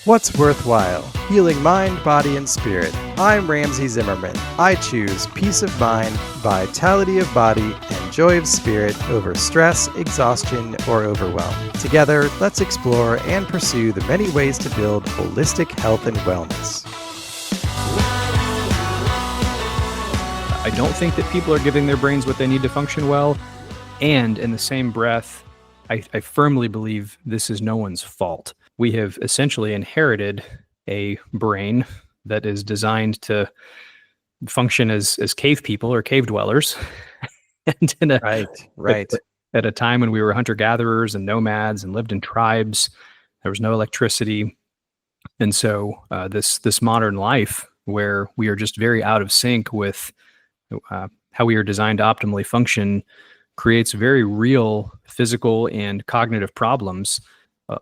What's worthwhile? Healing mind, body, and spirit. I'm Ramsey Zimmerman. I choose peace of mind, vitality of body, and joy of spirit over stress, exhaustion, or overwhelm. Together, let's explore and pursue the many ways to build holistic health and wellness. I don't think that people are giving their brains what they need to function well. And in the same breath, I firmly believe this is no one's fault. We have essentially inherited a brain that is designed to function as cave people or cave dwellers. And Right. At a time when we were hunter-gatherers and nomads and lived in tribes, there was no electricity. And so this modern life where we are just very out of sync with how we are designed to optimally function creates very real physical and cognitive problems.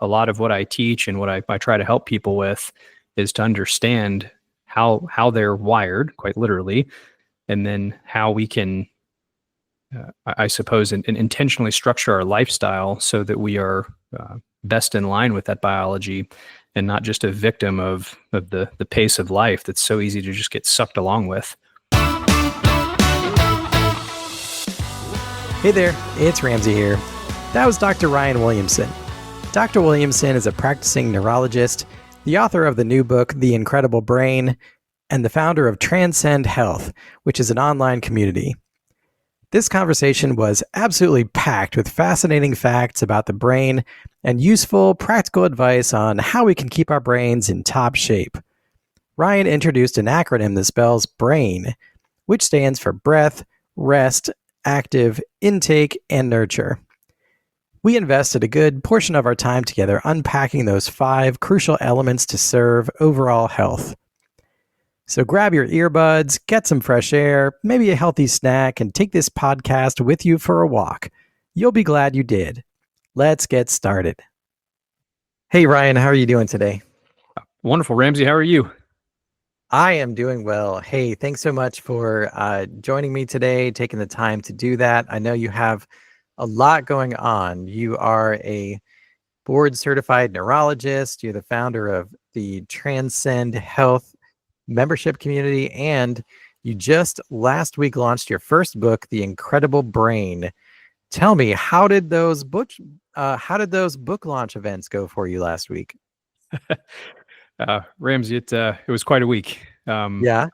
A lot of what I teach and what I try to help people with is to understand how they're wired, quite literally, and then how we can, I suppose, intentionally structure our lifestyle so that we are best in line with that biology and not just a victim of the pace of life that's so easy to just get sucked along with. Hey there, it's Ramsey here. That was Dr. Ryan Williamson. Dr. Williamson is a practicing neurologist, the author of the new book, The Incredible Brain, and the founder of Transcend Health, which is an online community. This conversation was absolutely packed with fascinating facts about the brain and useful, practical advice on how we can keep our brains in top shape. Ryan introduced an acronym that spells BRAIN, which stands for breath, rest, active, intake, and nurture. We invested a good portion of our time together unpacking those 5 crucial elements to serve overall health. So grab your earbuds, get some fresh air, maybe a healthy snack, and take this podcast with you for a walk. You'll be glad you did. Let's get started. Hey Ryan, how are you doing today? Wonderful, Ramsey. How are you? I am doing well. Hey, thanks so much for joining me today, taking the time to do that. I know you have a lot going on. You are a board certified neurologist. You're the founder of the Transcend Health membership community, and you just last week launched your first book, The Incredible Brain. Tell me, how did those book launch events go for you last week? Ramsey, it was quite a week. Yeah.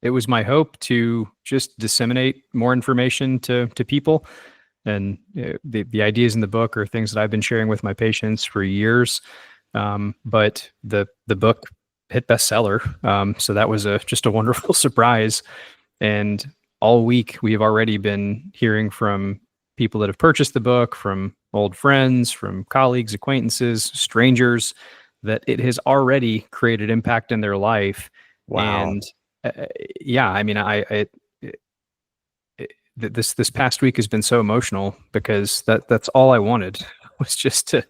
It was my hope to just disseminate more information to people, and the ideas in the book are things that I've been sharing with my patients for years. But the book hit bestseller, so that was just a wonderful surprise. And all week we have already been hearing from people that have purchased the book, from old friends, from colleagues, acquaintances, strangers, that it has already created impact in their life. Wow. And yeah, I mean, this past week has been so emotional because that's all I wanted was just to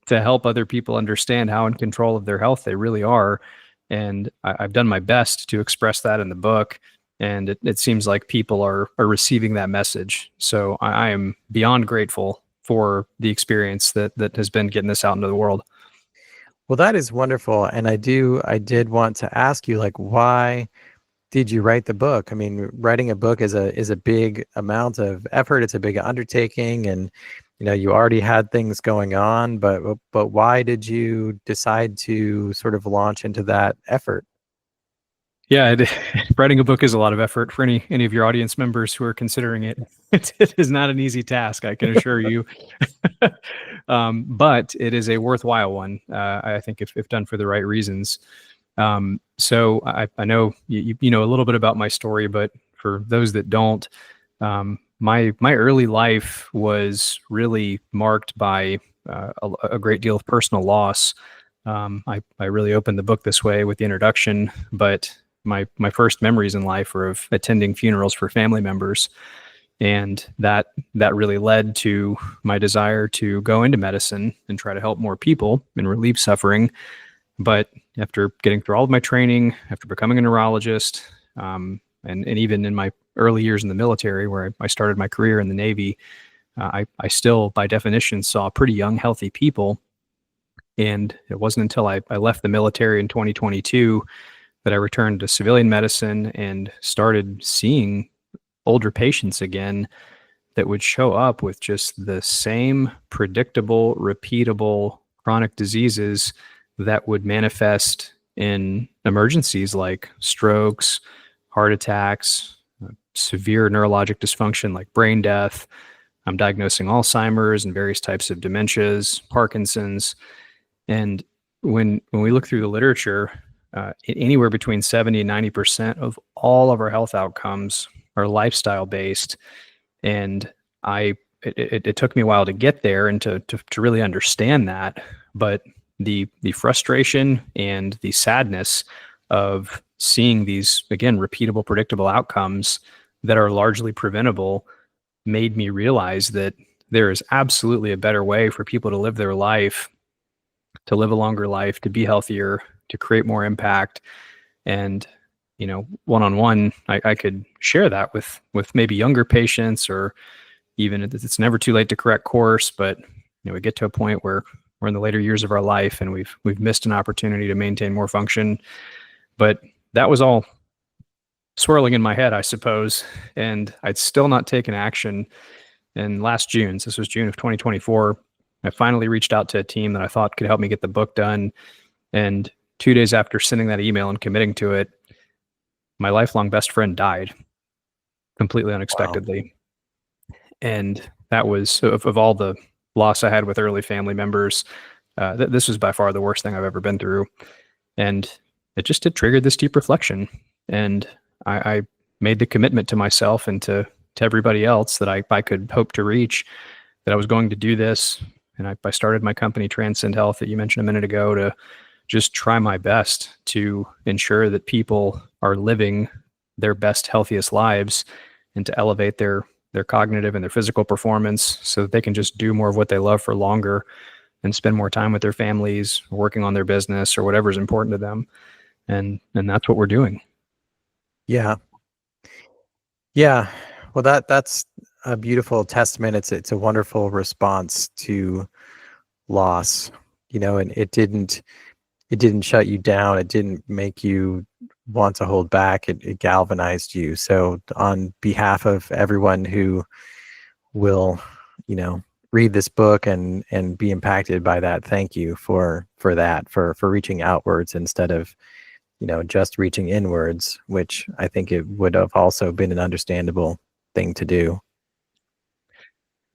help other people understand how in control of their health they really are. And I've done my best to express that in the book. And it seems like people are receiving that message. So I am beyond grateful for the experience that has been getting this out into the world. Well, that is wonderful. And I did want to ask you, like, why did you write the book? I mean, writing a book is a big amount of effort. It's a big undertaking, and you already had things going on, but why did you decide to sort of launch into that effort? Yeah, writing a book is a lot of effort for any of your audience members who are considering it. It is not an easy task, I can assure you. But it is a worthwhile one, I think, if done for the right reasons. So I know you know a little bit about my story, but for those that don't, my early life was really marked by a great deal of personal loss. I really opened the book this way with the introduction, but my first memories in life were of attending funerals for family members. And that really led to my desire to go into medicine and try to help more people and relieve suffering. But after getting through all of my training, after becoming a neurologist, and even in my early years in the military, where I started my career in the Navy, I still, by definition, saw pretty young, healthy people. And it wasn't until I left the military in 2022 that I returned to civilian medicine and started seeing older patients again that would show up with just the same predictable, repeatable chronic diseases that would manifest in emergencies like strokes, heart attacks, severe neurologic dysfunction like brain death. I'm diagnosing Alzheimer's and various types of dementias, Parkinson's. And when we look through the literature, anywhere between 70 and 90% of all of our health outcomes are lifestyle based. And it took me a while to get there and to really understand that. But the frustration and the sadness of seeing these, again, repeatable, predictable outcomes that are largely preventable made me realize that there is absolutely a better way for people to live their life, to live a longer life, to be healthier, to create more impact. And, one-on-one, I could share that with maybe younger patients, or even it's never too late to correct course, but we get to a point where we're in the later years of our life and we've missed an opportunity to maintain more function. But that was all swirling in my head, I suppose, and I'd still not taken action. And last June, so this was June of 2024, I finally reached out to a team that I thought could help me get the book done. And 2 days after sending that email and committing to it, my lifelong best friend died completely unexpectedly. Wow. And that was, of all the loss I had with early family members, this was by far the worst thing I've ever been through. And it triggered this deep reflection. And I made the commitment to myself and to everybody else that I could hope to reach, that I was going to do this. And I started my company, Transcend Health, that you mentioned a minute ago, to just try my best to ensure that people are living their best, healthiest lives, and to elevate their cognitive and their physical performance so that they can just do more of what they love for longer and spend more time with their families, working on their business, or whatever is important to them. And that's what we're doing. Yeah. Yeah. Well, that's a beautiful testament. It's a wonderful response to loss, and it didn't shut you down. It didn't make you want to hold back. It galvanized you. So on behalf of everyone who will, read this book and be impacted by that, thank you for that, for reaching outwards instead of, just reaching inwards, which I think it would have also been an understandable thing to do.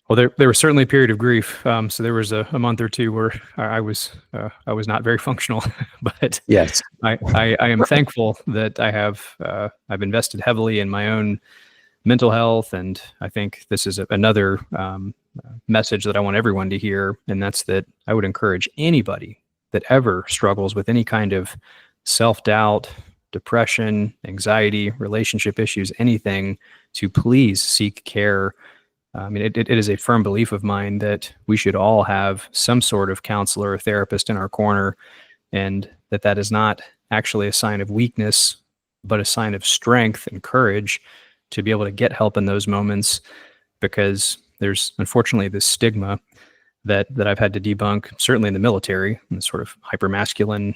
Well, there was certainly a period of grief. So there was a month or two where I was not very functional, but yes, I am thankful that I've invested heavily in my own mental health, and I think this is another message that I want everyone to hear, and that's that I would encourage anybody that ever struggles with any kind of self-doubt, depression, anxiety, relationship issues, anything, to please seek care. I mean, it is a firm belief of mine that we should all have some sort of counselor or therapist in our corner, and that is not actually a sign of weakness, but a sign of strength and courage to be able to get help in those moments, because there's unfortunately this stigma that I've had to debunk, certainly in the military, and the sort of hypermasculine,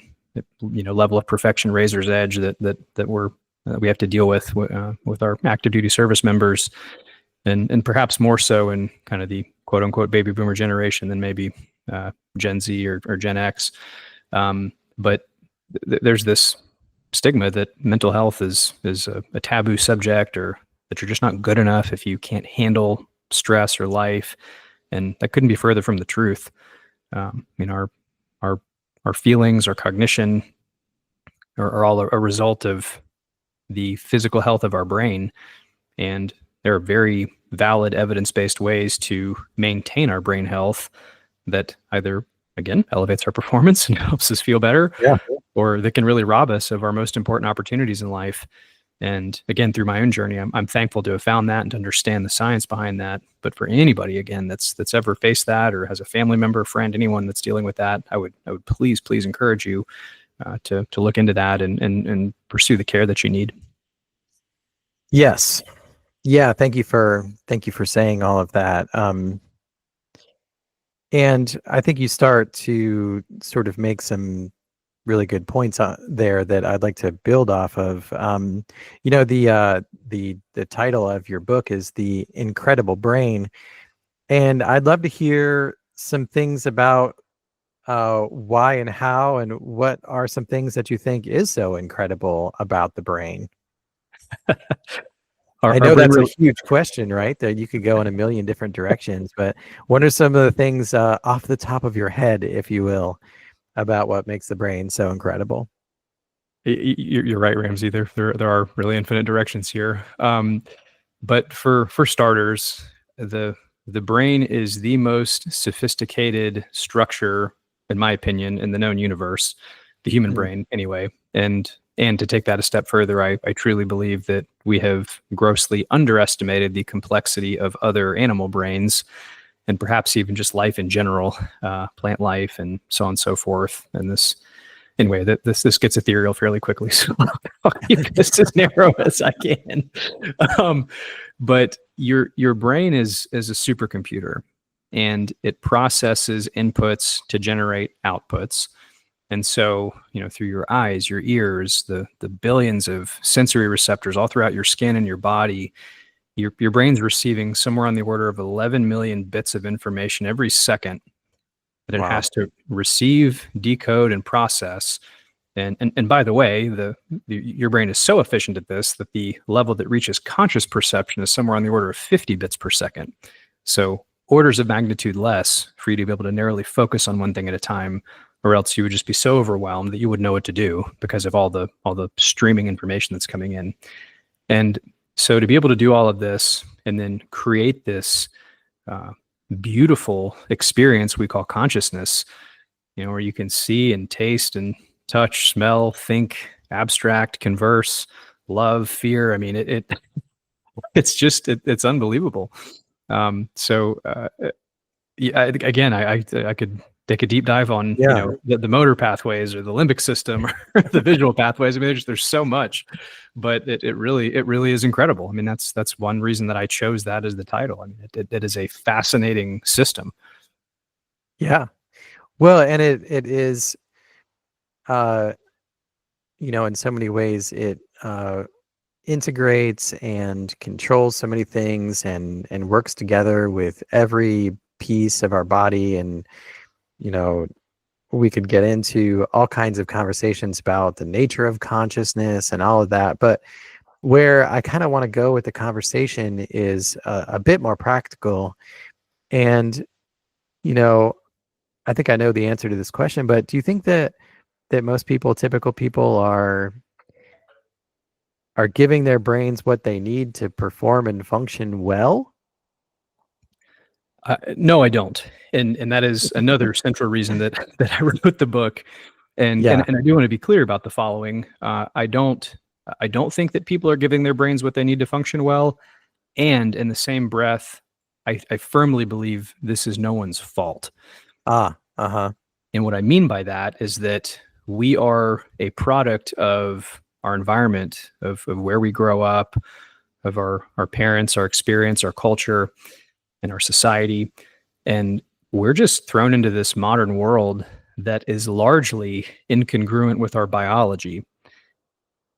level of perfection, razor's edge that we have to deal with our active duty service members. And perhaps more so in kind of the quote unquote baby boomer generation than maybe Gen Z or Gen X. But there's this stigma that mental health is a taboo subject, or that you're just not good enough if you can't handle stress or life. And that couldn't be further from the truth. Our feelings, our cognition are all a result of the physical health of our brain. And there are very valid evidence-based ways to maintain our brain health that either, again, elevates our performance and helps us feel better, or that can really rob us of our most important opportunities in life. And again, through my own journey, I'm thankful to have found that and to understand the science behind that. But for anybody, again, that's ever faced that, or has a family member, friend, anyone that's dealing with that, I would please encourage you to look into that and pursue the care that you need. Yes. Yeah. Thank you for saying all of that. And I think you start to sort of make some really good points there that I'd like to build off of. The title of your book is The Incredible Brain, and I'd love to hear some things about why and how, and what are some things that you think is so incredible about the brain. I Our know brain that's a really, huge question, right? That you could go in a million different directions, but what are some of the things off the top of your head, if you will, about what makes the brain so incredible? you're right, Ramsey. There are really infinite directions here. But for starters, the brain is the most sophisticated structure, in my opinion, in the known universe, the human Mm. brain, anyway. And to take that a step further, I truly believe that we have grossly underestimated the complexity of other animal brains, and perhaps even just life in general, plant life, and so on and so forth. And this, anyway, that this gets ethereal fairly quickly, so I'll keep this as narrow as I can. Um, but your brain is a supercomputer, and it processes inputs to generate outputs. And so, through your eyes, your ears, the billions of sensory receptors all throughout your skin and your body, your brain's receiving somewhere on the order of 11 million bits of information every second that it Wow. has to receive, decode, and process. And by the way, your brain is so efficient at this that the level that reaches conscious perception is somewhere on the order of 50 bits per second. So orders of magnitude less for you to be able to narrowly focus on one thing at a time, or else you would just be so overwhelmed that you wouldn't know what to do because of all the streaming information that's coming in. And so to be able to do all of this and then create this uh, beautiful experience we call consciousness, where you can see and taste and touch, smell, think, abstract, converse, love, fear. I mean, it's just it's unbelievable. Yeah, again, I could take a deep dive on Yeah. the motor pathways or the limbic system or the visual pathways. I mean, there's so much, but it really is incredible. I mean, that's one reason that I chose that as the title. I mean, it is a fascinating system. Yeah. Well, and it is, uh, in so many ways, it integrates and controls so many things, and works together with every piece of our body. And, you know, we could get into all kinds of conversations about the nature of consciousness and all of that. But where I kind of want to go with the conversation is a bit more practical. And, you know, I think I know the answer to this question, but do you think that most people, typical people, are giving their brains what they need to perform and function well? No, I don't, and that is another central reason that that I wrote the book. And Yeah. I do want to be clear about the following. I don't think that people are giving their brains what they need to function well. And in the same breath, I firmly believe this is no one's fault. Ah, uh-huh. And what I mean by that is that we are a product of our environment, of where we grow up, of our parents, our experience, our culture, and our society. And we're just thrown into this modern world that is largely incongruent with our biology.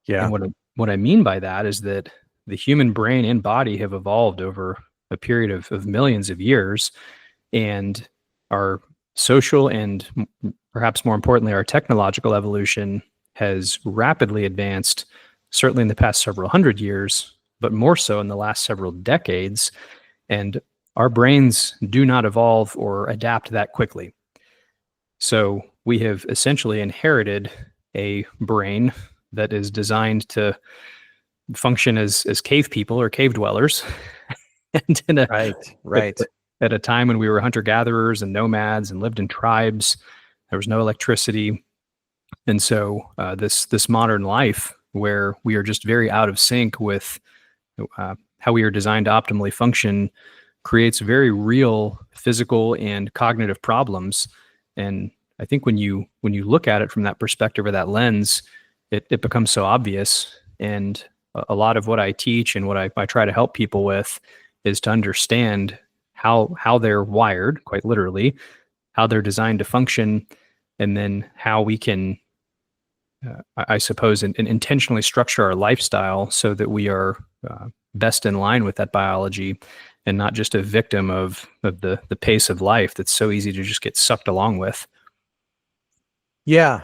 Yeah. And what I mean by that is that the human brain and body have evolved over a period of millions of years, and our social and perhaps more importantly, our technological evolution has rapidly advanced, certainly in the past several hundred years, but more so in the last several decades. And our brains do not evolve or adapt that quickly. So we have essentially inherited a brain that is designed to function as cave people or cave dwellers, and Right. at, Right. at a time when we were hunter gatherers and nomads and lived in tribes. There was no electricity, and so this modern life where we are just very out of sync with how we are designed to optimally function creates very real physical and cognitive problems. And I think when you look at it from that perspective or that lens, it becomes so obvious. And a lot of what I teach and what I try to help people with is to understand how they're wired, quite literally, how they're designed to function, and then how we can, I suppose, intentionally structure our lifestyle so that we are best in line with that biology and not just a victim of the pace of life that's so easy to just get sucked along with. Yeah.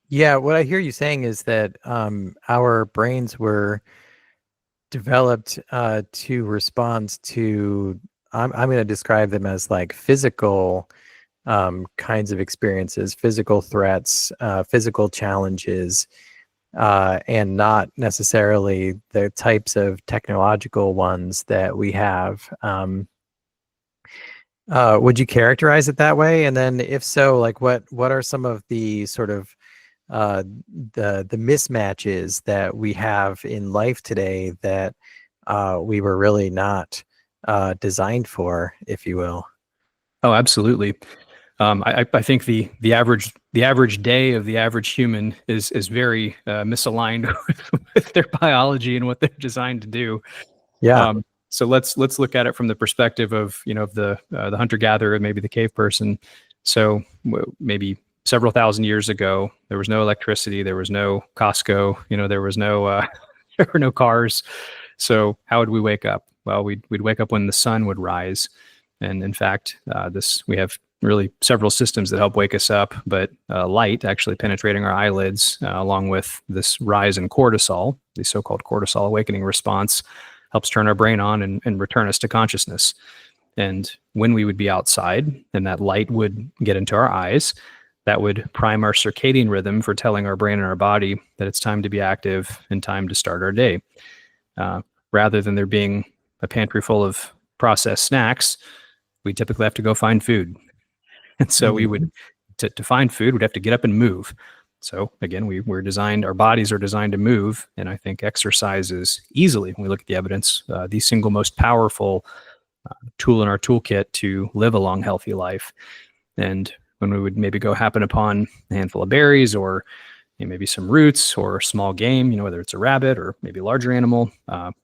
Yeah. What I hear you saying is that our brains were developed to respond to, I'm going to describe them as like physical kinds of experiences, physical threats, physical challenges, and not necessarily the types of technological ones that we have. Would you characterize it that way? And then, if so, like what are some of the sort of uh, the mismatches that we have in life today that we were really not designed for, if you will? Oh, absolutely. I think the average day of the average human is very misaligned with their biology and what they're designed to do. Yeah. So let's look at it from the perspective of the hunter gatherer, maybe the cave person. So maybe several thousand years ago, there was no electricity, there was no Costco, there was no there were no cars. So how would we wake up? Well, we'd wake up when the sun would rise, and in fact, this we have really several systems that help wake us up, but light actually penetrating our eyelids, along with this rise in cortisol, the so-called cortisol awakening response, helps turn our brain on and return us to consciousness. And when we would be outside and that light would get into our eyes, that would prime our circadian rhythm for telling our brain and our body that it's time to be active and time to start our day. Rather than there being a pantry full of processed snacks, we typically have to go find food. And so we would, to find food, we'd have to get up and move. So again, we're designed, our bodies are designed to move. And I think exercise is easily, when we look at the evidence, the single most powerful tool in our toolkit to live a long, healthy life. And when we would maybe go happen upon a handful of berries or maybe some roots or small game, whether it's a rabbit or maybe a larger animal,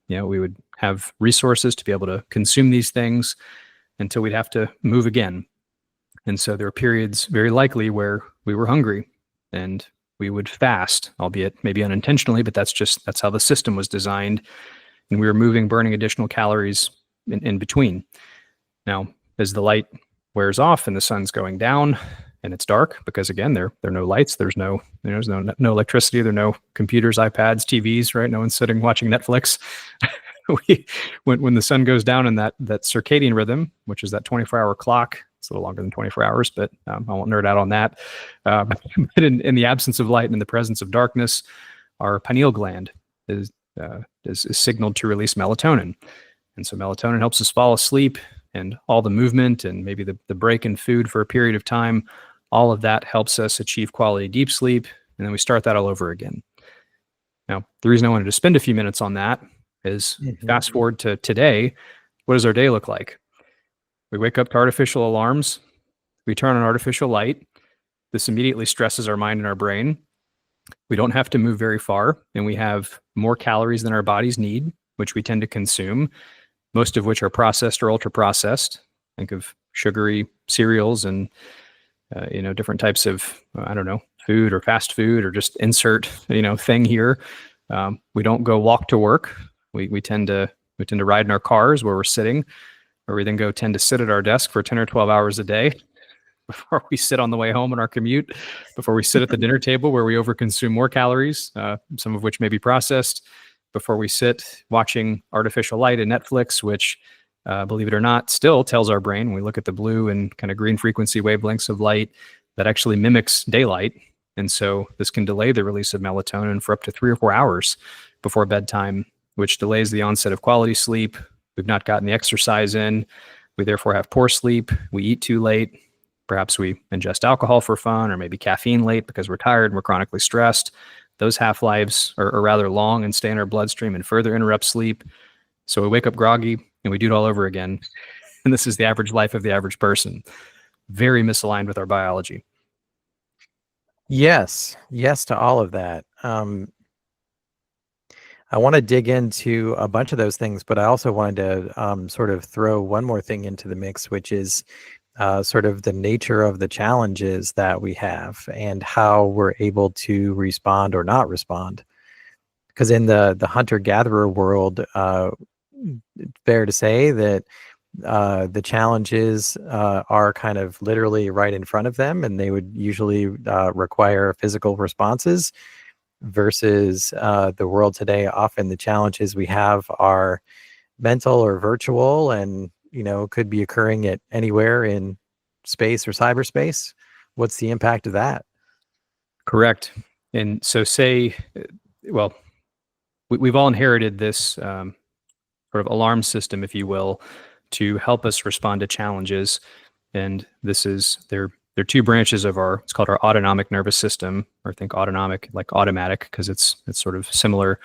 we would have resources to be able to consume these things until we'd have to move again. And so there were periods very likely where we were hungry and we would fast, albeit maybe unintentionally, but that's how the system was designed. And we were moving, burning additional calories in between. Now, as the light wears off and the sun's going down and it's dark, because again, there are no lights, there's no electricity, there are no computers, iPads, TVs, right? No one's sitting watching Netflix. When the sun goes down in that circadian rhythm, which is that 24-hour clock, it's a little longer than 24 hours, but I won't nerd out on that. But in the absence of light and in the presence of darkness, our pineal gland is signaled to release melatonin. And so melatonin helps us fall asleep, and all the movement and maybe the break in food for a period of time, all of that helps us achieve quality deep sleep. And then we start that all over again. Now, the reason I wanted to spend a few minutes on that is fast forward to today. What does our day look like? We wake up to artificial alarms. We turn on artificial light. This immediately stresses our mind and our brain. We don't have to move very far, and we have more calories than our bodies need, which we tend to consume, most of which are processed or ultra processed. Think of sugary cereals and different types of food or fast food, or just insert thing here. We don't go walk to work. We tend to ride in our cars where we're sitting, or we then tend to sit at our desk for 10 or 12 hours a day before we sit on the way home on our commute, before we sit at the dinner table where we overconsume more calories, some of which may be processed, before we sit watching artificial light and Netflix, which, believe it or not, still tells our brain, when we look at the blue and kind of green frequency wavelengths of light, that actually mimics daylight. And so this can delay the release of melatonin for up to 3 or 4 hours before bedtime, which delays the onset of quality sleep. We've not gotten the exercise in. We therefore have poor sleep. We eat too late. Perhaps we ingest alcohol for fun, or maybe caffeine late because we're tired and we're chronically stressed. Those half-lives are rather long and stay in our bloodstream and further interrupt sleep. So we wake up groggy and we do it all over again. And this is the average life of the average person. Very misaligned with our biology. Yes to all of that. I want to dig into a bunch of those things, but I also wanted to sort of throw one more thing into the mix, which is sort of the nature of the challenges that we have and how we're able to respond or not respond. Because in the hunter-gatherer world, fair to say that the challenges are kind of literally right in front of them, and they would usually require physical responses. Versus the world today, often the challenges we have are mental or virtual, and could be occurring at anywhere in space or cyberspace. What's the impact of that? Correct. And so well, we've all inherited this sort of alarm system, if you will, to help us respond to challenges. And there are two branches of it's called our autonomic nervous system, or think autonomic, like automatic, because it's sort of similar.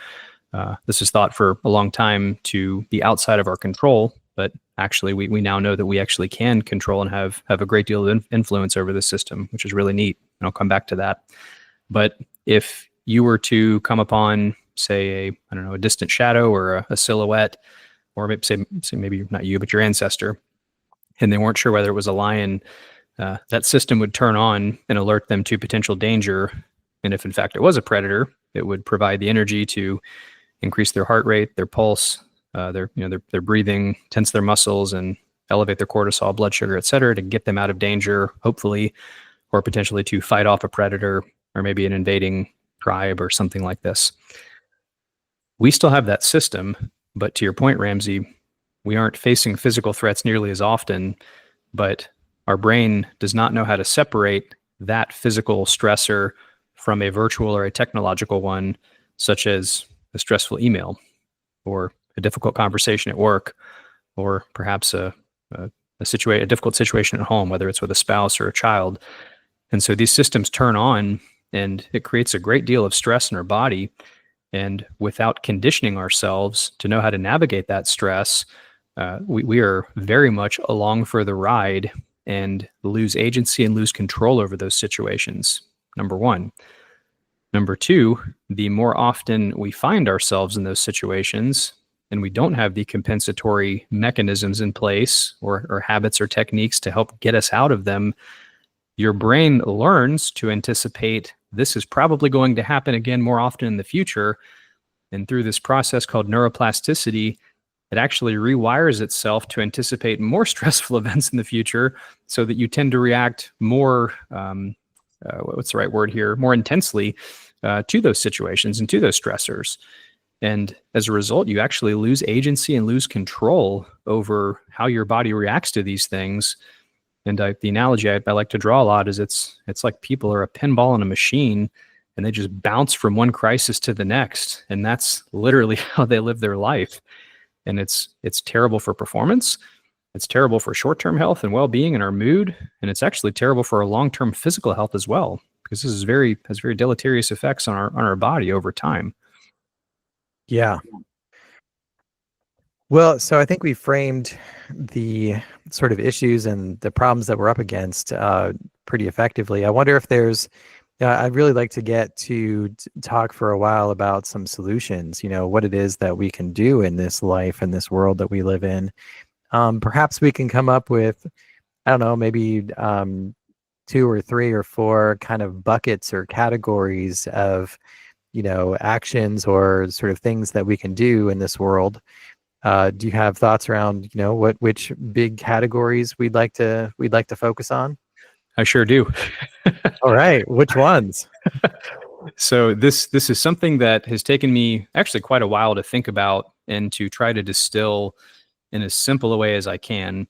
This is thought for a long time to be outside of our control, but actually we now know that we actually can control and have a great deal of influence over the system, which is really neat. And I'll come back to that. But if you were to come upon, say, a distant shadow or a silhouette, or maybe say maybe not you, but your ancestor, and they weren't sure whether it was a lion, that system would turn on and alert them to potential danger. And if in fact it was a predator, it would provide the energy to increase their heart rate, their pulse, their breathing, tense their muscles, and elevate their cortisol, blood sugar, et cetera, to get them out of danger, hopefully, or potentially to fight off a predator or maybe an invading tribe or something like this. We still have that system, but to your point, Ramsey, we aren't facing physical threats nearly as often, but our brain does not know how to separate that physical stressor from a virtual or a technological one, such as a stressful email or a difficult conversation at work, or perhaps a difficult situation at home, whether it's with a spouse or a child. And so these systems turn on, and it creates a great deal of stress in our body. And without conditioning ourselves to know how to navigate that stress, we are very much along for the ride and lose agency and lose control over those situations, number one. Number two, the more often we find ourselves in those situations and we don't have the compensatory mechanisms in place or habits or techniques to help get us out of them, your brain learns to anticipate this is probably going to happen again more often in the future. And through this process called neuroplasticity, it actually rewires itself to anticipate more stressful events in the future, so that you tend to react more, what's the right word here, more intensely to those situations and to those stressors. And as a result, you actually lose agency and lose control over how your body reacts to these things. And the analogy I like to draw a lot is it's like people are a pinball in a machine, and they just bounce from one crisis to the next. And that's literally how they live their life. And it's terrible for performance. It's terrible for short-term health and well-being and our mood. And it's actually terrible for our long-term physical health as well, because this has very deleterious effects on our body over time. Yeah. Well, so I think we framed the sort of issues and the problems that we're up against pretty effectively. I wonder if I'd really like to get to talk for a while about some solutions, what it is that we can do in this life and this world that we live in. Perhaps we can come up with, I don't know, maybe 2 or 3 or 4 kind of buckets or categories of, actions or sort of things that we can do in this world. Do you have thoughts around, which big categories we'd like to focus on? I sure do. All right. Which ones? So this is something that has taken me actually quite a while to think about and to try to distill in as simple a way as I can.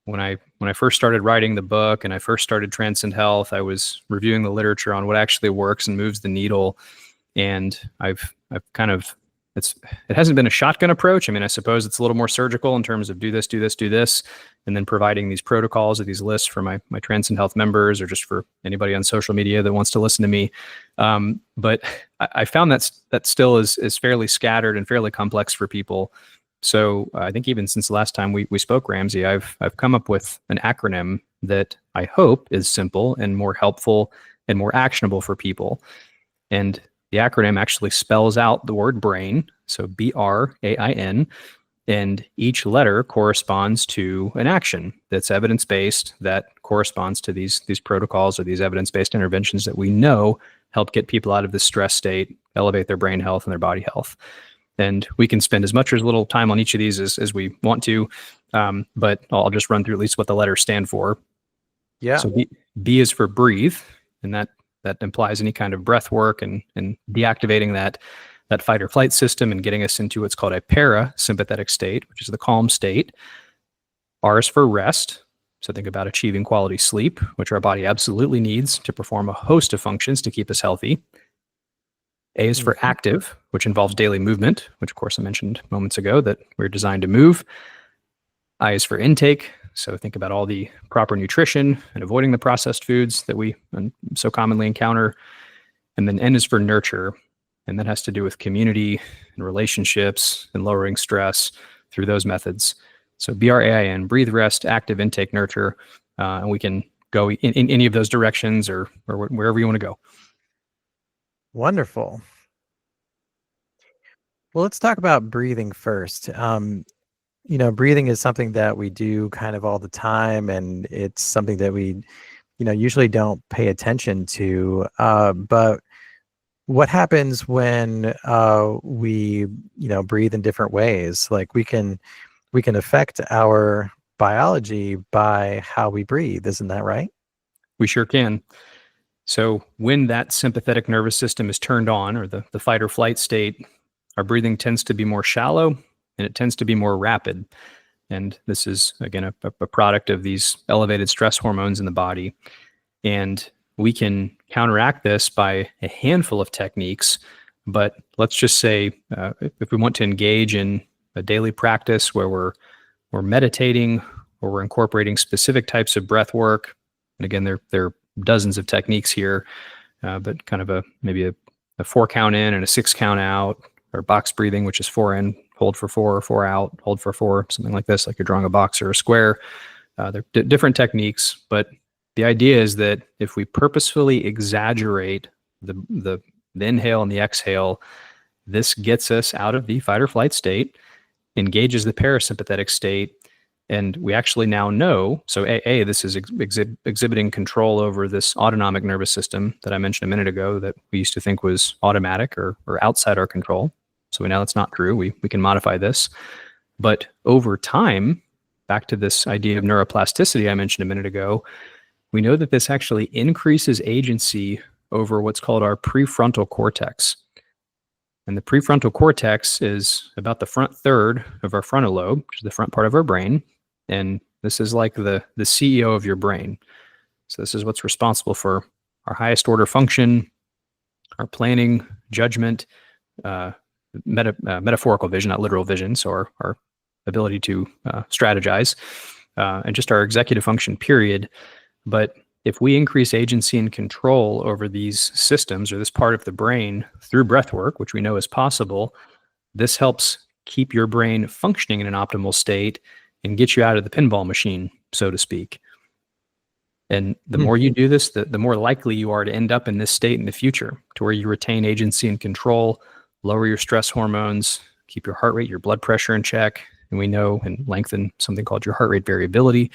When I first started writing the book and I first started Transcend Health, I was reviewing the literature on what actually works and moves the needle. And I've kind of, it hasn't been a shotgun approach. I mean, I suppose it's a little more surgical in terms of do this, do this, do this, and then providing these protocols or these lists for my Transcend Health members, or just for anybody on social media that wants to listen to me. But I found that still is fairly scattered and fairly complex for people. So I think even since the last time we spoke, Ramsey, I've come up with an acronym that I hope is simple and more helpful and more actionable for people. And the acronym actually spells out the word brain, so BRAIN, And each letter corresponds to an action that's evidence-based, that corresponds to these protocols or these evidence-based interventions that we know help get people out of this stress state, elevate their brain health and their body health. And we can spend as much or as little time on each of these as we want to, but I'll just run through at least what the letters stand for. Yeah. So B is for breathe, and that implies any kind of breath work and deactivating that fight or flight system and getting us into what's called a parasympathetic state, which is the calm state. R is for rest. So think about achieving quality sleep, which our body absolutely needs to perform a host of functions to keep us healthy. A is for active, which involves daily movement, which of course I mentioned moments ago that we're designed to move. I is for intake. So think about all the proper nutrition and avoiding the processed foods that we so commonly encounter. And then N is for nurture. And that has to do with community and relationships and lowering stress through those methods. So BRAIN, breathe, rest, active, intake, nurture. And we can go in any of those directions or wherever you want to go. Wonderful. Well, let's talk about breathing first. Breathing is something that we do kind of all the time, and it's something that we, usually don't pay attention to. But what happens when we, breathe in different ways? Like we can affect our biology by how we breathe. Isn't that right? We sure can. So when that sympathetic nervous system is turned on, or the fight or flight state, our breathing tends to be more shallow and it tends to be more rapid. And this is, again, a product of these elevated stress hormones in the body. And we can counteract this by a handful of techniques. But let's just say if we want to engage in a daily practice where we're meditating or we're incorporating specific types of breath work, and again, there are dozens of techniques here, but kind of maybe a 4 count in and a 6 count out, or box breathing, which is 4 in, hold for 4, 4 out, hold for 4, something like this, like you're drawing a box or a square. They're different techniques, but the idea is that if we purposefully exaggerate the inhale and the exhale, this gets us out of the fight or flight state, engages the parasympathetic state, and we actually now know, so this is exhibiting control over this autonomic nervous system that I mentioned a minute ago that we used to think was automatic or outside our control. So we know that's not true. We can modify this. But over time, back to this idea of neuroplasticity I mentioned a minute ago, we know that this actually increases agency over what's called our prefrontal cortex. And the prefrontal cortex is about the front third of our frontal lobe, which is the front part of our brain. And this is like the CEO of your brain. So this is what's responsible for our highest order function, our planning, judgment, metaphorical vision, not literal vision, so our ability to strategize, and just our executive function, period. But if we increase agency and control over these systems or this part of the brain through breath work, which we know is possible, this helps keep your brain functioning in an optimal state and get you out of the pinball machine, so to speak. And the more you do this, the more likely you are to end up in this state in the future, to where you retain agency and control, lower your stress hormones, keep your heart rate, your blood pressure in check. And we know and lengthen something called your heart rate variability,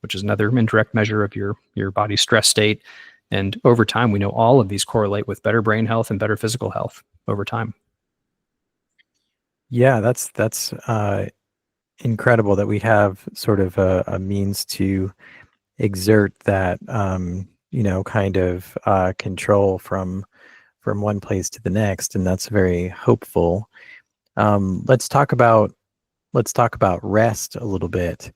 which is another indirect measure of your body's stress state. And over time, we know all of these correlate with better brain health and better physical health over time. Yeah, that's incredible that we have sort of a means to exert that, kind of control from one place to the next, and that's very hopeful. Let's talk about rest a little bit.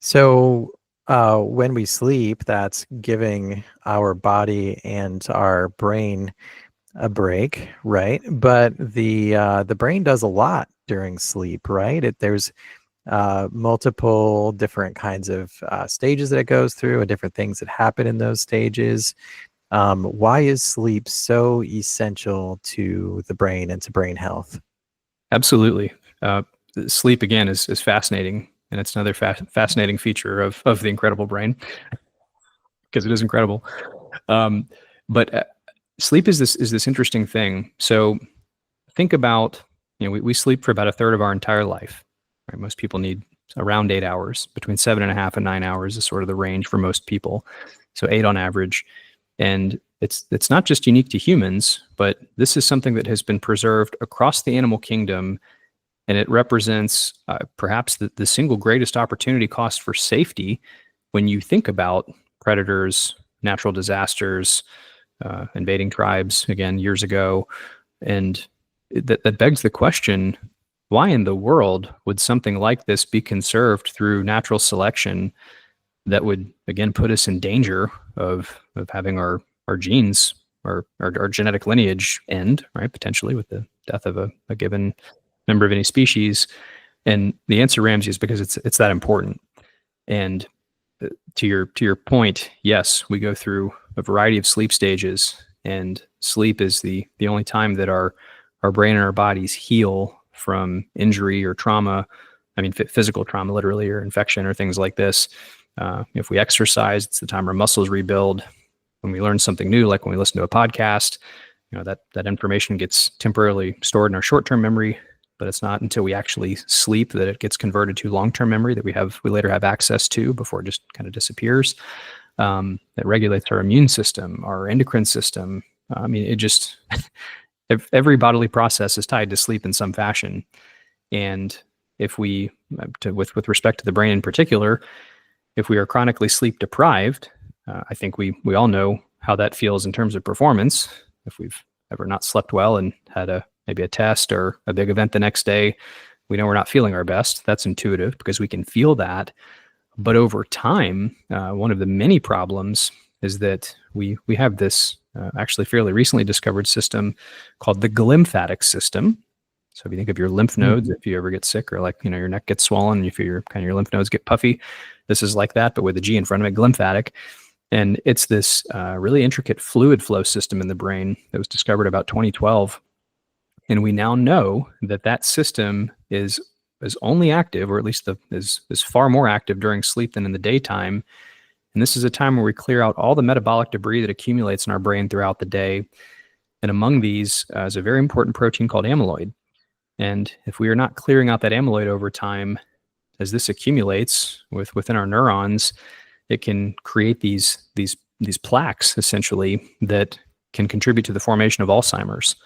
So when we sleep, that's giving our body and our brain a break, right? But the brain does a lot during sleep, right? There's multiple different kinds of stages that it goes through and different things that happen in those stages. Why is sleep so essential to the brain and to brain health? Absolutely. Sleep, again, is fascinating. And it's another fascinating feature of the incredible brain, because it is incredible. But sleep is this interesting thing. So think about we sleep for about a third of our entire life. Right? Most people need around 8 hours. Between 7.5 and 9 hours is sort of the range for most people. So 8 on average. And it's not just unique to humans, but this is something that has been preserved across the animal kingdom, and it represents perhaps the single greatest opportunity cost for safety when you think about predators, natural disasters, invading tribes, again, years ago. And that begs the question, why in the world would something like this be conserved through natural selection that would, again, put us in danger of having our genes or our genetic lineage end, right? Potentially with the death of a given member of any species. And the answer, Ramsey, is because it's that important. And to your point, yes, we go through a variety of sleep stages, and sleep is the only time that our brain and our bodies heal from injury or trauma. I mean, physical trauma, literally, or infection or things like this. If we exercise, it's the time our muscles rebuild. When we learn something new, like when we listen to a podcast, that information gets temporarily stored in our short-term memory, but it's not until we actually sleep that it gets converted to long-term memory that we later have access to before it just kind of disappears. That regulates our immune system, our endocrine system. I mean, it just every bodily process is tied to sleep in some fashion. And if we, with respect to the brain in particular, if we are chronically sleep deprived, I think we all know how that feels in terms of performance. If we've ever not slept well and had maybe a test or a big event the next day, we know we're not feeling our best. That's intuitive because we can feel that. But over time, one of the many problems is that we have this actually fairly recently discovered system called the glymphatic system. So if you think of your lymph nodes, if you ever get sick or your neck gets swollen, you feel your lymph nodes get puffy, this is like that, but with a G in front of it, glymphatic. And it's this really intricate fluid flow system in the brain that was discovered about 2012. And we now know that system is only active, or at least is far more active during sleep than in the daytime. And this is a time where we clear out all the metabolic debris that accumulates in our brain throughout the day. And among these is a very important protein called amyloid. And if we are not clearing out that amyloid over time, as this accumulates within our neurons, it can create these plaques, essentially, that can contribute to the formation of Alzheimer's.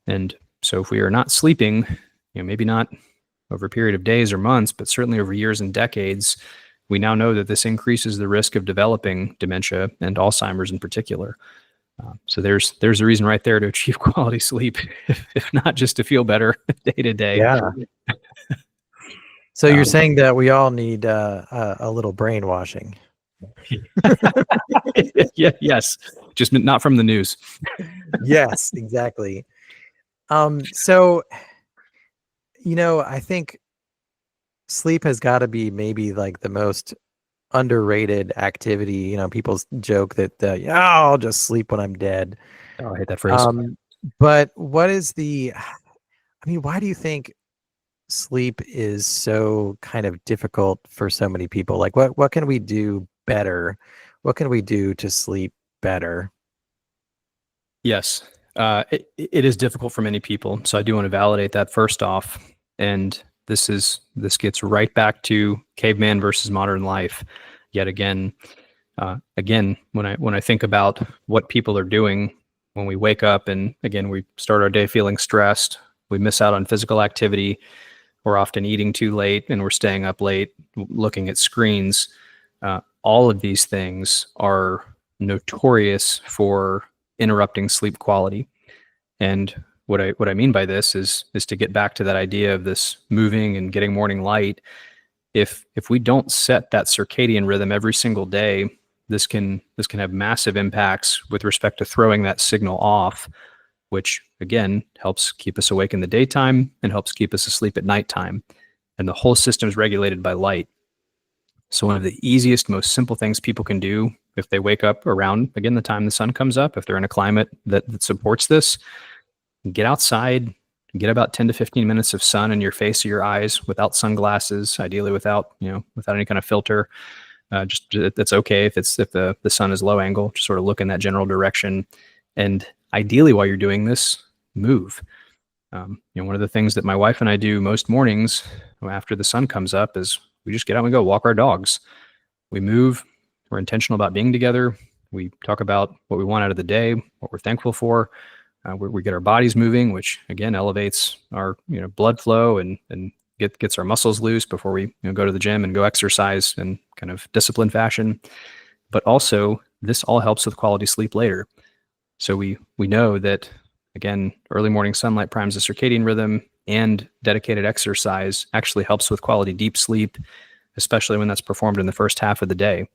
And so if we are not sleeping, maybe not over a period of days or months, but certainly over years and decades, we now know that this increases the risk of developing dementia and Alzheimer's in particular. So there's a reason right there to achieve quality sleep, if not just to feel better day to day. Yeah. So you're saying that we all need a little brainwashing. Yeah, yes, just not from the news. Yes, exactly. So, I think sleep has got to be maybe like the most underrated activity. People joke that, I'll just sleep when I'm dead. Oh, I hate that phrase. But why do you think sleep is so kind of difficult for so many people? Like what can we do better? What can we do to sleep better? Yes, it is difficult for many people. So I do want to validate that first off. And this gets right back to caveman versus modern life. Yet again, when I think about what people are doing when we wake up, and again, we start our day feeling stressed, we miss out on physical activity, we're often eating too late, and we're staying up late looking at screens. All of these things are notorious for interrupting sleep quality. And what I mean by this is to get back to that idea of this moving and getting morning light. If we don't set that circadian rhythm every single day, this can have massive impacts with respect to throwing that signal off, which again helps keep us awake in the daytime and helps keep us asleep at nighttime. And the whole system is regulated by light. So one of the easiest, most simple things people can do if they wake up around, again, the time the sun comes up, if they're in a climate that supports this, get outside, get about 10 to 15 minutes of sun in your face or your eyes without sunglasses, ideally without any kind of filter. That's okay if the sun is low angle, just sort of look in that general direction. And ideally, while you're doing this, move. One of the things that my wife and I do most mornings after the sun comes up is we just get out and go walk our dogs. We move. We're intentional about being together. We talk about what we want out of the day, what we're thankful for. We get our bodies moving, which again elevates our blood flow and gets our muscles loose before we go to the gym and go exercise in kind of disciplined fashion. But also, this all helps with quality sleep later. So we know that, again, early morning sunlight primes the circadian rhythm, and dedicated exercise actually helps with quality deep sleep, especially when that's performed in the first half of the day.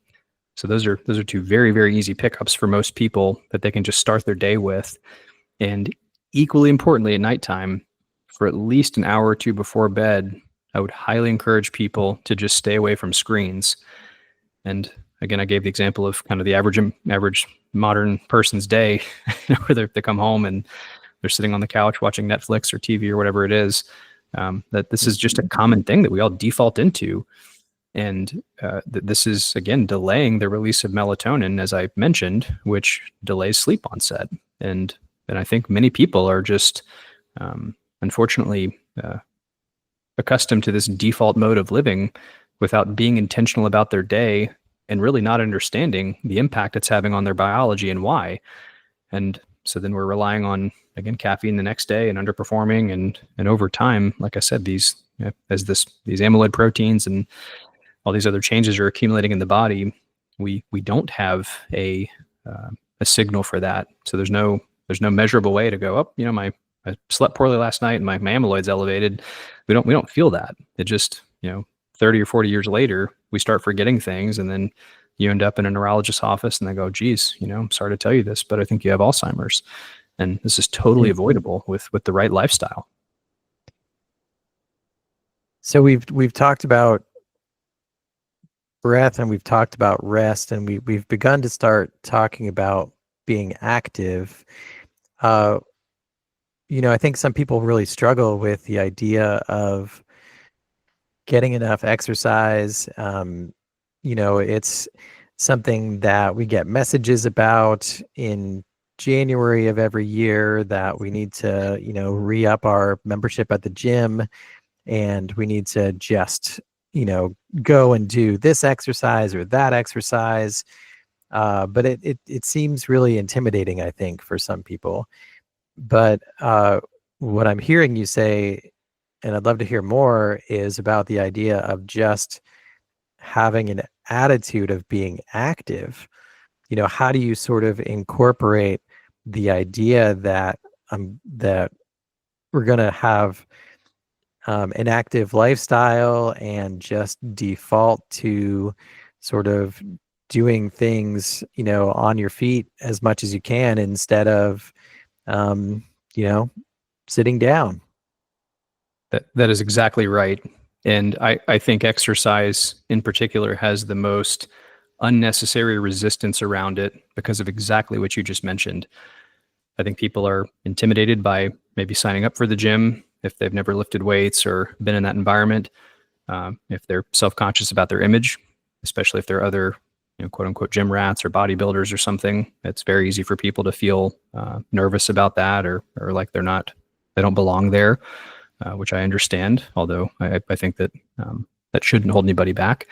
So those are two very, very easy pickups for most people that they can just start their day with. And equally importantly, at nighttime, for at least an hour or two before bed, I would highly encourage people to just stay away from screens. And again, I gave the example of kind of the average modern person's day, where they come home and they're sitting on the couch watching Netflix or TV or whatever it is. That this is just a common thing that we all default into. And this is, again, delaying the release of melatonin, as I mentioned, which delays sleep onset. And I think many people are just, unfortunately, accustomed to this default mode of living without being intentional about their day and really not understanding the impact it's having on their biology and why. And so then we're relying on, again, caffeine the next day and underperforming. And over time, like I said, these amyloid proteins and all these other changes are accumulating in the body. We don't have a signal for that. So there's no measurable way to go, I slept poorly last night and my amyloid's elevated. We don't feel that. It just, 30 or 40 years later, we start forgetting things, and then you end up in a neurologist's office and they go, geez, I'm sorry to tell you this, but I think you have Alzheimer's. And this is totally avoidable with the right lifestyle. So we've talked about breath and we've talked about rest, and we've begun to start talking about being active. I think some people really struggle with the idea of getting enough exercise. It's something that we get messages about in January of every year, that we need to, re-up our membership at the gym, and we need to just, go and do this exercise or that exercise. But it seems really intimidating, I think, for some people. But what I'm hearing you say, and I'd love to hear more, is about the idea of just having an attitude of being active. How do you sort of incorporate the idea that we're going to have an active lifestyle and just default to sort of doing things, on your feet as much as you can, instead of, sitting down? That is exactly right. And I think exercise in particular has the most unnecessary resistance around it because of exactly what you just mentioned. I think people are intimidated by maybe signing up for the gym if they've never lifted weights or been in that environment. If they're self-conscious about their image, especially if they're other, quote unquote, gym rats or bodybuilders or something, it's very easy for people to feel nervous about that, or like they don't belong there. Which I understand, although I think that that shouldn't hold anybody back.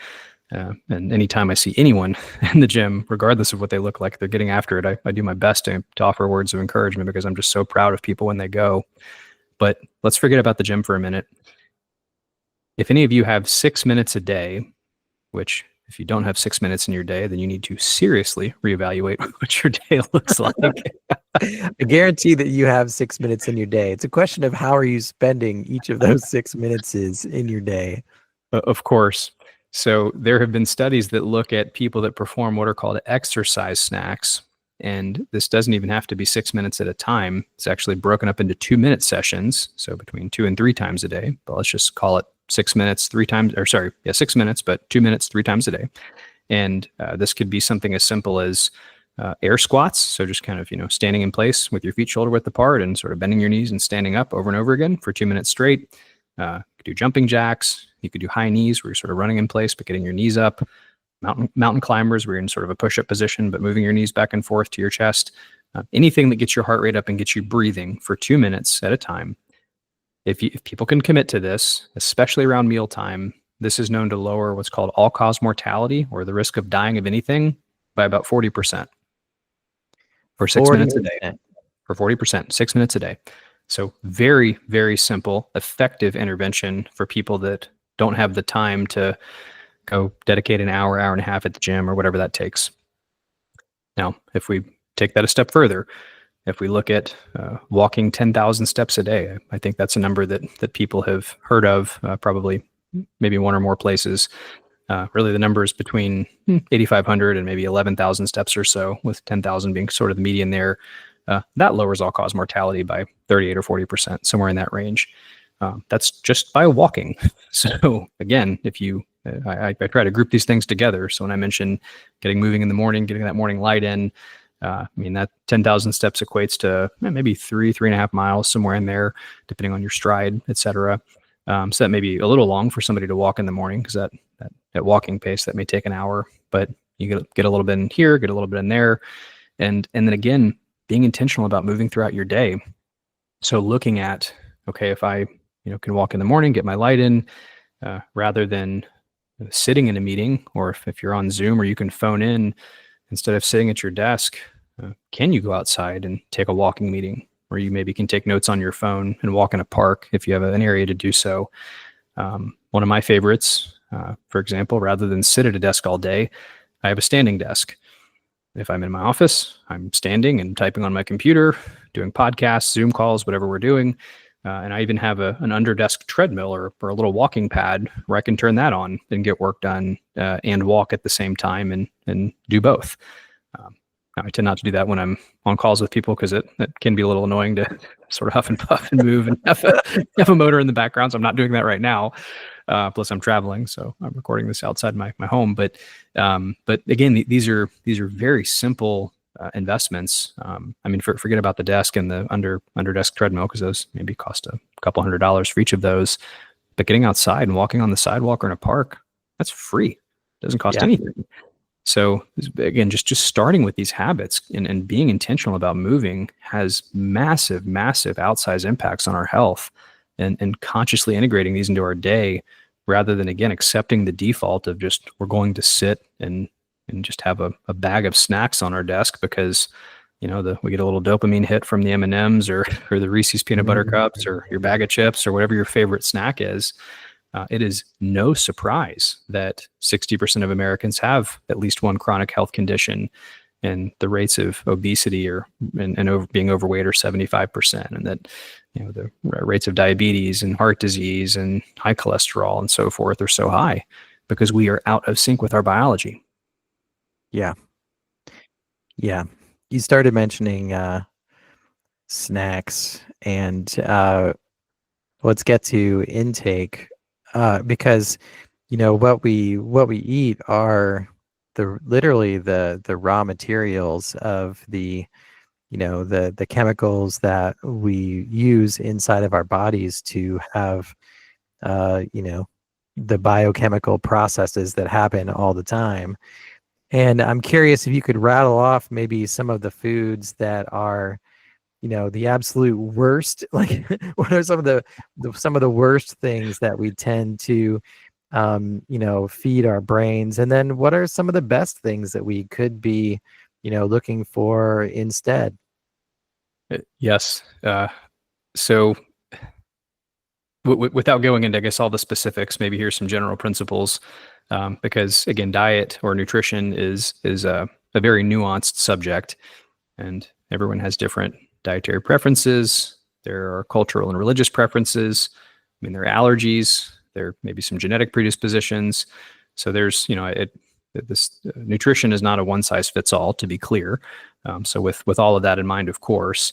And anytime I see anyone in the gym, regardless of what they look like, they're getting after it, I do my best to offer words of encouragement, because I'm just so proud of people when they go. But let's forget about the gym for a minute. If any of you have 6 minutes a day, which if you don't have 6 minutes in your day, then you need to seriously reevaluate what your day looks like. I guarantee that you have 6 minutes in your day. It's a question of how are you spending each of those 6 minutes in your day. Of course. So there have been studies that look at people that perform what are called exercise snacks. And this doesn't even have to be 6 minutes at a time. It's actually broken up into 2-minute sessions. So between 2 and 3 times a day, but let's just call it 6 minutes, 6 minutes, but 2 minutes, 3 times a day. And this could be something as simple as air squats. So just kind of, standing in place with your feet shoulder width apart and sort of bending your knees and standing up over and over again for 2 minutes straight. You could do jumping jacks. You could do high knees where you're sort of running in place, but getting your knees up. Mountain climbers where you're in sort of a push-up position, but moving your knees back and forth to your chest. Anything that gets your heart rate up and gets you breathing for 2 minutes at a time. if people can commit to this, especially around mealtime, this is known to lower what's called all-cause mortality, or the risk of dying of anything, by about 40% for 6 minutes a day. 40%. For 40%, 6 minutes a day. So very, very simple, effective intervention for people that don't have the time to go dedicate an hour, hour and a half at the gym or whatever that takes. Now, if we take that a step further, if we look at walking 10,000 steps a day, I think that's a number that people have heard of, probably maybe one or more places. Really, the number is between 8,500 and maybe 11,000 steps or so, with 10,000 being sort of the median there. That lowers all-cause mortality by 38 or 40%, somewhere in that range. That's just by walking. So again, if you, I try to group these things together. So when I mention getting moving in the morning, getting that morning light in, I mean, that 10,000 steps equates to maybe 3.5 miles, somewhere in there, depending on your stride, et cetera. So that may be a little long for somebody to walk in the morning, because that walking pace, that may take an hour, but you get a little bit in here, get a little bit in there. And then again, being intentional about moving throughout your day. So looking at, okay, if I, can walk in the morning, get my light in, rather than sitting in a meeting, or if you're on Zoom or you can phone in, instead of sitting at your desk, can you go outside and take a walking meeting? Or you maybe can take notes on your phone and walk in a park if you have an area to do so. One of my favorites, for example, rather than sit at a desk all day, I have a standing desk. If I'm in my office, I'm standing and typing on my computer, doing podcasts, Zoom calls, whatever we're doing. And I even have an under-desk treadmill or a little walking pad where I can turn that on and get work done and walk at the same time and do both. I tend not to do that when I'm on calls with people, because it can be a little annoying to sort of huff and puff and move and have a motor in the background. So I'm not doing that right now. Plus I'm traveling, so I'm recording this outside my home. But again, these are very simple investments. I mean, forget about the desk and the under desk treadmill, because those maybe cost a couple $100 for each of those. But getting outside and walking on the sidewalk or in a park, that's free. It doesn't cost anything. So again, just starting with these habits and being intentional about moving has massive, massive outsized impacts on our health, and consciously integrating these into our day, rather than, again, accepting the default of just, we're going to sit and just have a bag of snacks on our desk because, we get a little dopamine hit from the M&Ms or the Reese's peanut butter cups or your bag of chips or whatever your favorite snack is. It is no surprise that 60% of Americans have at least one chronic health condition, and the rates of obesity and being overweight are 75%, and that the rates of diabetes and heart disease and high cholesterol and so forth are so high, because we are out of sync with our biology. Yeah. You started mentioning snacks, and let's get to intake. Because what we eat are literally the raw materials of the chemicals that we use inside of our bodies to have the biochemical processes that happen all the time. And I'm curious if you could rattle off maybe some of the foods that are the absolute worst. Like, what are some of the worst things that we tend to feed our brains, and then what are some of the best things that we could be looking for instead? Yes. So without going into, I guess, all the specifics, maybe here's some general principles, because again, diet or nutrition is a very nuanced subject, and everyone has different dietary preferences. There are cultural and religious preferences. I mean, there are allergies. There may be some genetic predispositions. So there's, this nutrition is not a one size fits all, to be clear. So with all of that in mind, of course,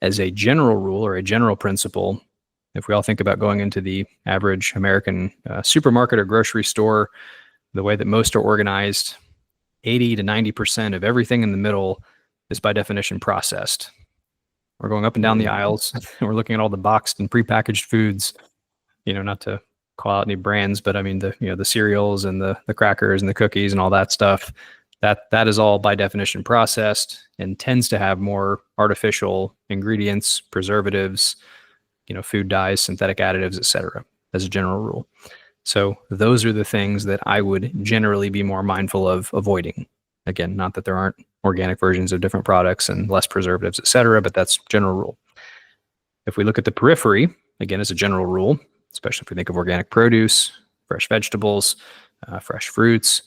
as a general rule or a general principle, if we all think about going into the average American supermarket or grocery store, the way that most are organized, 80 to 90% of everything in the middle is by definition processed. We're going up and down the aisles and we're looking at all the boxed and prepackaged foods, not to call out any brands, but I mean, the cereals and the crackers and the cookies and all that stuff, that is all by definition processed and tends to have more artificial ingredients, preservatives, food dyes, synthetic additives, etc., as a general rule. So those are the things that I would generally be more mindful of avoiding. Again, not that there aren't organic versions of different products and less preservatives, etc., but that's general rule. If we look at the periphery, again, as a general rule, especially if we think of organic produce, fresh vegetables, fresh fruits,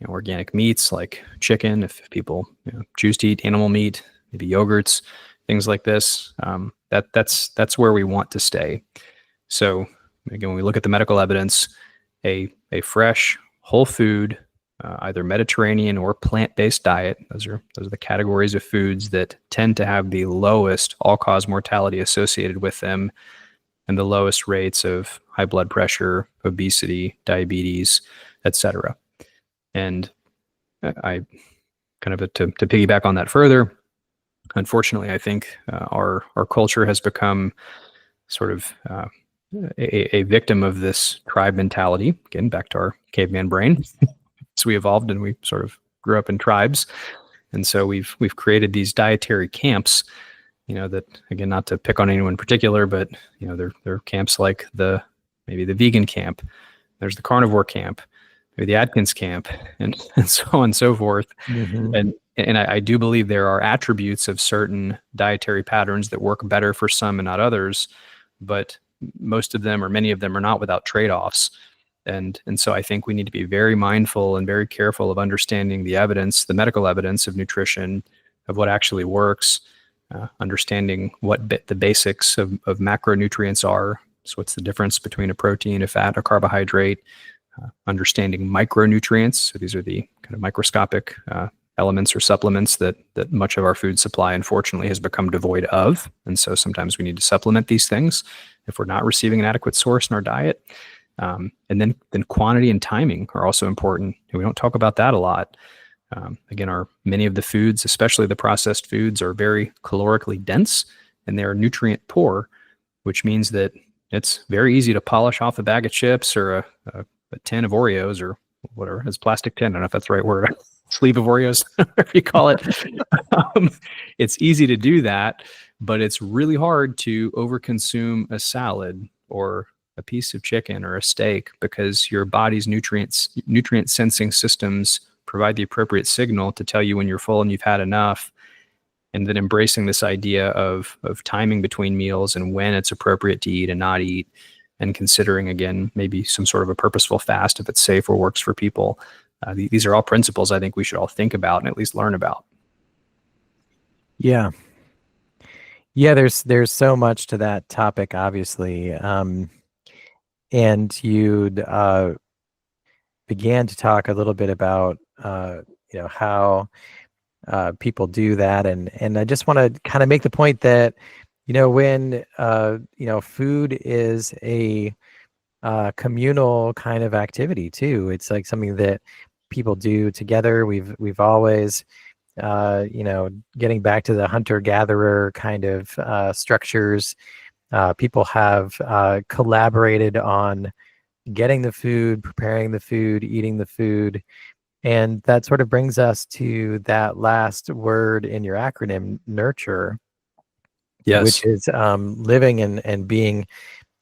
organic meats like chicken, if people choose to eat animal meat, maybe yogurts, things like this, that's where we want to stay. So again, when we look at the medical evidence, a fresh, whole food, either Mediterranean or plant-based diet, those are the categories of foods that tend to have the lowest all-cause mortality associated with them and the lowest rates of high blood pressure, obesity, diabetes, etc. And I kind of to piggyback on that further, unfortunately, I think our culture has become sort of a victim of this tribe mentality. Again, back to our caveman brain. So we evolved and we sort of grew up in tribes, and so we've created these dietary camps. That, again, not to pick on anyone in particular, but they're camps like maybe the vegan camp. There's the carnivore camp, maybe the Atkins camp, and so on and so forth. Mm-hmm. And I do believe there are attributes of certain dietary patterns that work better for some and not others, but most of them or many of them are not without trade-offs. And so I think we need to be very mindful and very careful of understanding the evidence, the medical evidence of nutrition, of what actually works, understanding what the basics of macronutrients are. So what's the difference between a protein, a fat, a carbohydrate, understanding micronutrients. So these are the kind of microscopic elements or supplements that much of our food supply, unfortunately, has become devoid of. And so sometimes we need to supplement these things if we're not receiving an adequate source in our diet. And then quantity and timing are also important. And we don't talk about that a lot. Again, many of the foods, especially the processed foods, are very calorically dense and they are nutrient poor, which means that it's very easy to polish off a bag of chips or a tin of Oreos or whatever. It's plastic tin. I don't know if that's the right word. Sleeve of Oreos, whatever you call it. It's easy to do that, but it's really hard to overconsume a salad or a piece of chicken or a steak because your body's nutrient sensing systems provide the appropriate signal to tell you when you're full and you've had enough. And then embracing this idea of timing between meals and when it's appropriate to eat and not eat, and considering, again, maybe some sort of a purposeful fast if it's safe or works for people. These are all principles I think we should all think about and at least learn about. Yeah. There's so much to that topic, obviously. And you'd began to talk a little bit about how people do that, and I just want to kind of make the point that when food is a communal kind of activity too. It's like something that people do together. We've always getting back to the hunter-gatherer kind of structures. People have collaborated on getting the food, preparing the food, eating the food. And that sort of brings us to that last word in your acronym, nurture. Yes. Which is living and being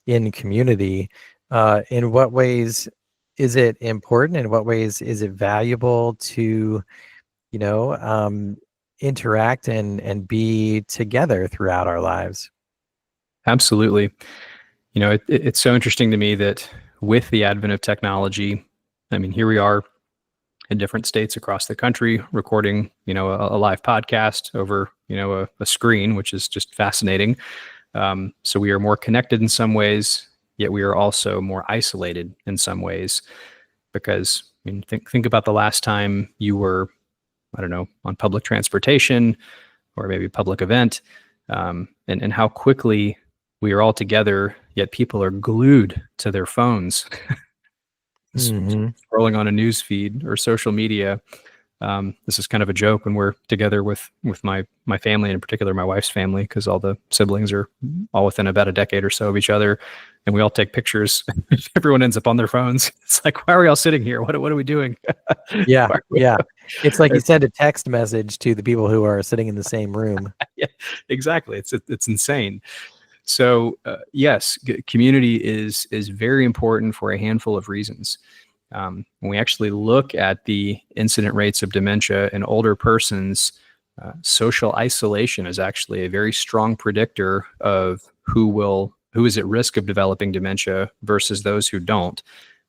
in community. In what ways is it important? In what ways is it valuable to, interact and be together throughout our lives? Absolutely. It's so interesting to me that with the advent of technology, I mean, here we are in different states across the country recording, a live podcast over, a screen, which is just fascinating. So we are more connected in some ways, yet we are also more isolated in some ways, because think about the last time you were, I don't know, on public transportation or maybe a public event, and how quickly we are all together, yet people are glued to their phones. Scrolling on a news feed or social media. This is kind of a joke when we're together with my family, and in particular my wife's family, because all the siblings are all within about a decade or so of each other, and we all take pictures. Everyone ends up on their phones. It's like, why are we all sitting here? What are we doing? Yeah. It's like you send a text message to the people who are sitting in the same room. Yeah, exactly. It's insane. So yes, community is very important for a handful of reasons. When we actually look at the incident rates of dementia in older persons, social isolation is actually a very strong predictor of who is at risk of developing dementia versus those who don't.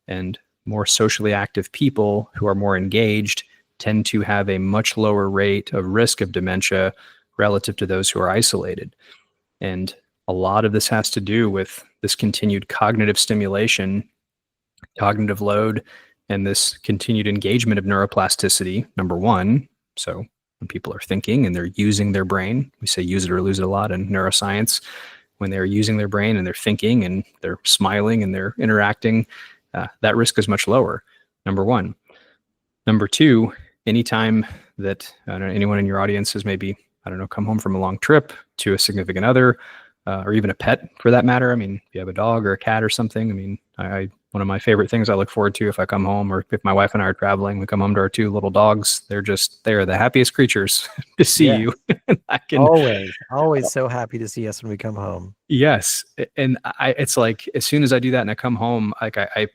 And more socially active people who are more engaged tend to have a much lower rate of risk of dementia relative to those who are isolated. And a lot of this has to do with this continued cognitive stimulation, cognitive load, and this continued engagement of neuroplasticity, number one. So when people are thinking and they're using their brain, we say use it or lose it a lot in neuroscience. When they're using their brain and they're thinking and they're smiling and they're interacting, that risk is much lower, number one. Number two, anytime that anyone in your audience has maybe, come home from a long trip to a significant other, or even a pet for that matter. I mean, if you have a dog or a cat or something, I mean, one of my favorite things I look forward to if I come home, or if my wife and I are traveling, we come home to our two little dogs. They're the happiest creatures to see you. Always so happy to see us when we come home. Yes. And it's like, as soon as I do that and I come home, like I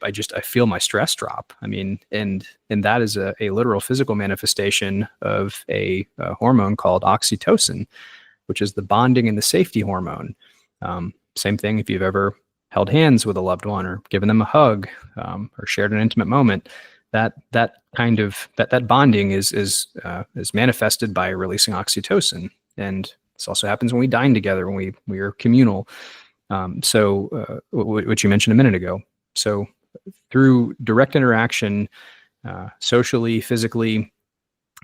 feel my stress drop. I mean, and that is a literal physical manifestation of a hormone called oxytocin, which is the bonding and the safety hormone. Same thing if you've ever held hands with a loved one or given them a hug, or shared an intimate moment. That bonding is manifested by releasing oxytocin. And this also happens when we dine together, when we are communal. So what you mentioned a minute ago. So through direct interaction, socially, physically,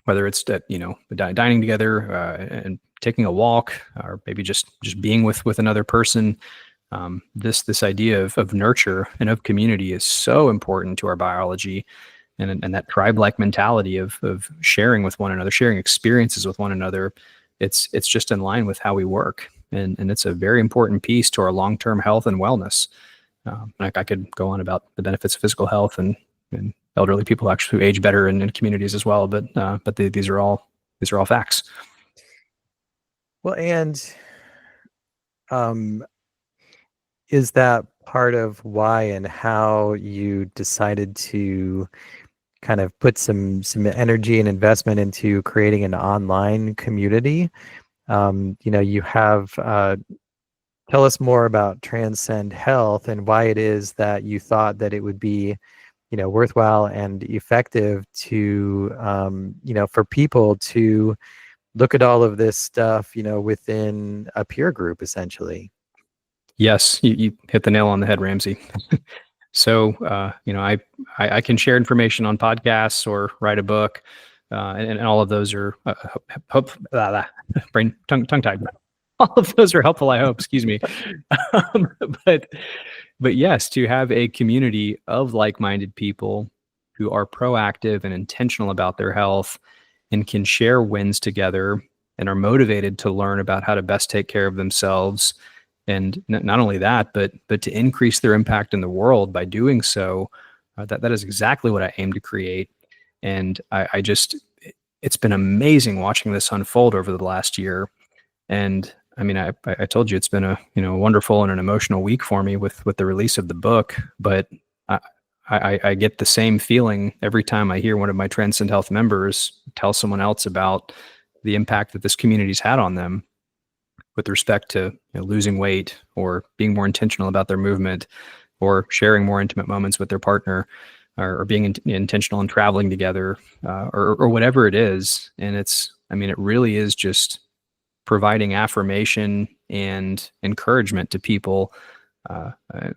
whether it's dining together and taking a walk, or maybe just being with another person, this idea of nurture and of community is so important to our biology, and that tribe-like mentality of sharing with one another, sharing experiences with one another. It's just in line with how we work, and it's a very important piece to our long-term health and wellness. Like I could go on about the benefits of physical health and elderly people actually who age better in communities as well, but these are all facts. Well, and is that part of why and how you decided to kind of put some energy and investment into creating an online community? You have, tell us more about Transcend Health and why it is that you thought that it would be, worthwhile and effective to, for people to look at all of this stuff, within a peer group, essentially. Yes, you hit the nail on the head, Ramsey. So, I can share information on podcasts or write a book, and all of those are brain tongue-tied. All of those are helpful, I hope. Excuse me. But yes, to have a community of like-minded people who are proactive and intentional about their health and can share wins together and are motivated to learn about how to best take care of themselves. And not only that, but to increase their impact in the world by doing so. That is exactly what I aim to create. And it's been amazing watching this unfold over the last year. And I mean, I told you it's been a wonderful and an emotional week for me with the release of the book. But I get the same feeling every time I hear one of my Transcend Health members tell someone else about the impact that this community's had on them with respect to losing weight, or being more intentional about their movement, or sharing more intimate moments with their partner, or being intentional in traveling together, or whatever it is. And it really is just providing affirmation and encouragement to people,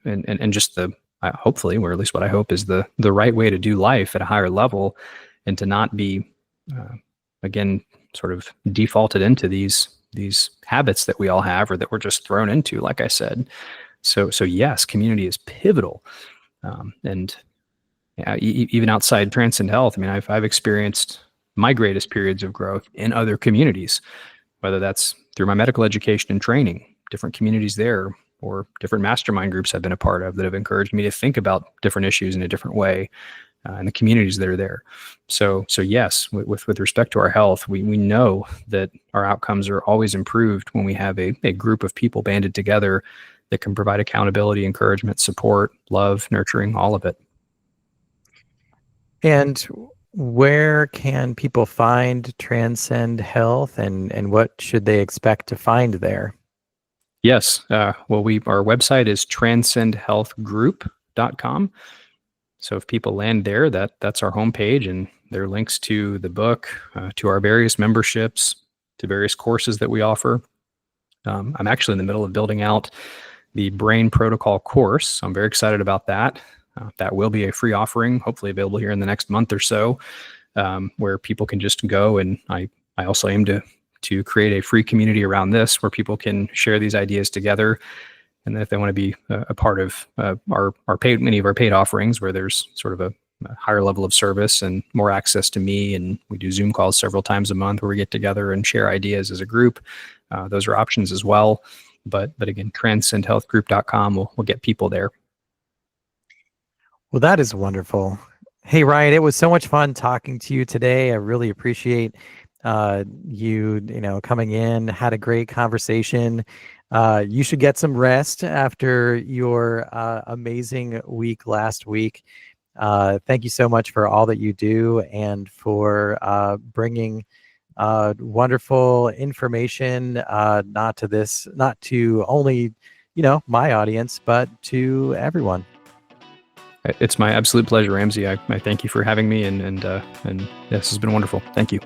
and just hopefully, or at least what I hope is the right way to do life at a higher level, and to not be, again, sort of defaulted into these habits that we all have, or that we're just thrown into, like I said. So yes, community is pivotal. And even outside Transcend Health, I mean, I've experienced my greatest periods of growth in other communities, whether that's through my medical education and training, different communities there, or different mastermind groups I've been a part of that have encouraged me to think about different issues in a different way. and the communities that are there. So yes, with respect to our health, we know that our outcomes are always improved when we have a group of people banded together that can provide accountability, encouragement, support, love, nurturing, all of it. And where can people find Transcend Health, and what should they expect to find there? Yes. Well, our website is transcendhealthgroup.com. So if people land there, that's our homepage, and there are links to the book, to our various memberships, to various courses that we offer. I'm actually in the middle of building out the Brain Protocol course. I'm very excited about that. That will be a free offering, hopefully available here in the next month or so, where people can just go. And I also aim to create a free community around this where people can share these ideas together. And then if they want to be a part of many of our paid offerings, where there's sort of a higher level of service and more access to me, and we do Zoom calls several times a month where we get together and share ideas as a group, those are options as well. But again, transcendhealthgroup.com will get people there. Well, that is wonderful. Hey, Ryan, it was so much fun talking to you today. I really appreciate you coming in. Had a great conversation. You should get some rest after your amazing week last week. Thank you so much for all that you do and for bringing wonderful information, not to only, my audience, but to everyone. It's my absolute pleasure, Ramsey. I thank you for having me, and this has been wonderful. Thank you.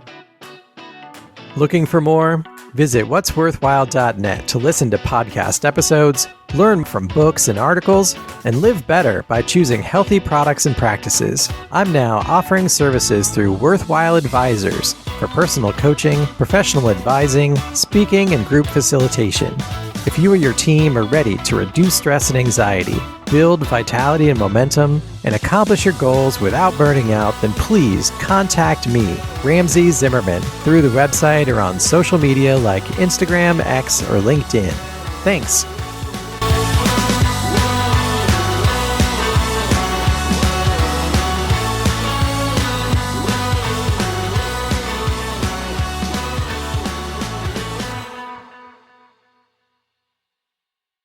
Looking for more? Visit what'sworthwhile.net to listen to podcast episodes, learn from books and articles, and live better by choosing healthy products and practices. I'm now offering services through Worthwhile Advisors for personal coaching, professional advising, speaking, and group facilitation. If you or your team are ready to reduce stress and anxiety, build vitality and momentum, and accomplish your goals without burning out, then please contact me, Ramsey Zimmerman, through the website or on social media like Instagram, X, or LinkedIn. Thanks.